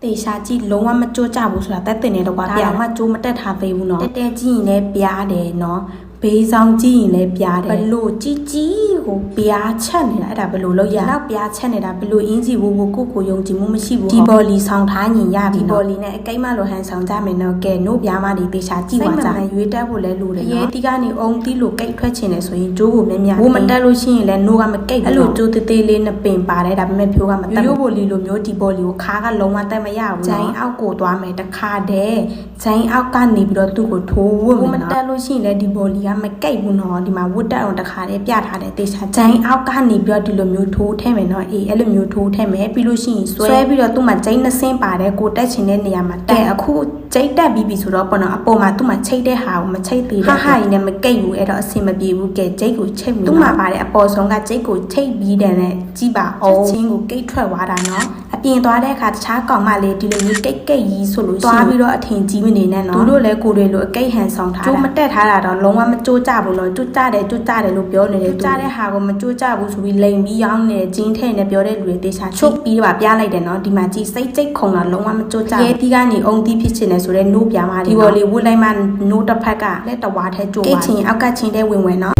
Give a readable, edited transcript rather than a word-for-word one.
တေရှာကြီးလုံးဝမကြိုးကြဘူးဆိုတာတက်တင်နေတော့ကွာပြာမှကြိုးမတက်ထားသေးဘူးနော်တဲကြည့်ရင်လည်းပြားတယ်နော်ဘေးဆောင်ကြည့်ရင်လည်းပြားတယ်ဘလို့ကြီးကိုပြားချက်နေတာအဲ့ဒါဘလို့လို့ရနောက်ပြားချက်နေတာဘလို့အင်းကြီးဘူးကိုယုံကြည်မှုမရှိဘူးဒီဘော်လီဆောင်ထားရင်ရပြီနော်ဒီဘော်လီနဲ့အကိမ့်မလိုဟန်ဆောင်ကြမယ်နော်ကဲနို့ပြားမဒီတေရှာကြည့်ပါကြရွေးတက်ဖို့လဲလိုတယ်နော်ရဲတီကနေအုံတီလို့ကိတ်ထွက်ချင်တယ်ဆိုရင်ကြိုးကိုမြဝမတက်လို့ရှိရင်လည်းနို့ကမကိတ်အဲ့လိုကြိုးသေးလေးနဲ့ပင်ပါတယ်ဒါပေမဲ့ဖြိုးကမတက်ရိုးဘော်လီလိုမျိုးဒီဘော်လီကိုခါကလုံးဝတက်မရဘူးဂျိုင်းအောက်ကိုသွားမယ်တခါတည်းဂျိုင်းအောက်ကနေပြီးတော့သူ့ကိုထိုးဝတ်မယ်နော်မတက်လို့ရှိရင်လည်းဒီဘော်လီကမကိတ်ဘူးနော်ဒီမှာဝတ်တက်အောင်တခါတည်းပြထားတယ်တေချာဂျိုင်းအောက်ကနေပြီးတော့ဒီလိုမျိုးထိုးထဲမယ်နော်အေးအဲ့လိုမျိုးထိုးထဲမယ်ပြီးလို့ရှိရင်ဆွဲပြီးတော့သူ့မှာဂျိုင်းနှစင်းပါတယ်ကိုတက်ချင်တဲ့နေရာမှာတက်အခုဂျိတ်တက်ပြီးပြီဆိုတော့ပေါ့နော်အပေါ်မှာသူ့မှာချိတ်တဲ့ဟာကိုမချိတ်သေးဘူးဟာကြီးနဲ့မကိတ်ဘူးအဲ့တော့အဆင်မပြေဘူးကဲဂျိတ်ကိုချိတ်ပြီးသူ့မှာပါတယ်အပေါ်ဆုံးကဂျိတ်ကိုချိတ်ပြီးတယ်နဲ့ကြည့်ပါအောင်ချင်းကိုကိတ်ထွက်သွားတာနော်အပြင်သွားတဲ့အခါတခြားကောင်မလေးဒီလိုမျိုးကိတ်ကြီးဆိုလို့သွားပြီးတော့အထင်ကြီးမနေနဲ့နော်သူတို့လည်းကိုတွေလိုအကိတ်ဟန်ဆောင်ထားတာကျိုးမတက်ထားတာတော့လုံးဝမကြိုးကြဘူးနော်ကြိုးကြတယ်လို့ပြောနေတယ်ကြိုးကြတဲ့ဟာကိုမကြိုးကြဘူးဆိုပြီးလိန်ပြီးရောင်းနေဂျင်းထဲနဲ့ပြောတဲ့လူတွေတေချာချုပ်ပြီးတော့ပြလိုက်တယ်နော်ဒီမှာကြည့်စိတ်ကြိတ်ခုံတာလုံးဝမကြိုးကြဘူးရဲတီကနေအုံတီဖြစ်ချင်တယ်ဆိုတော့နို့ပြားမဒီဘော်လေးဝတ်လိုက်မှနို့တစ်ဖက်ကလက်တဝါထဲကြိုးသွားကိတ်ချင်းအောက်ကချင်းတဲ့ဝင်နော်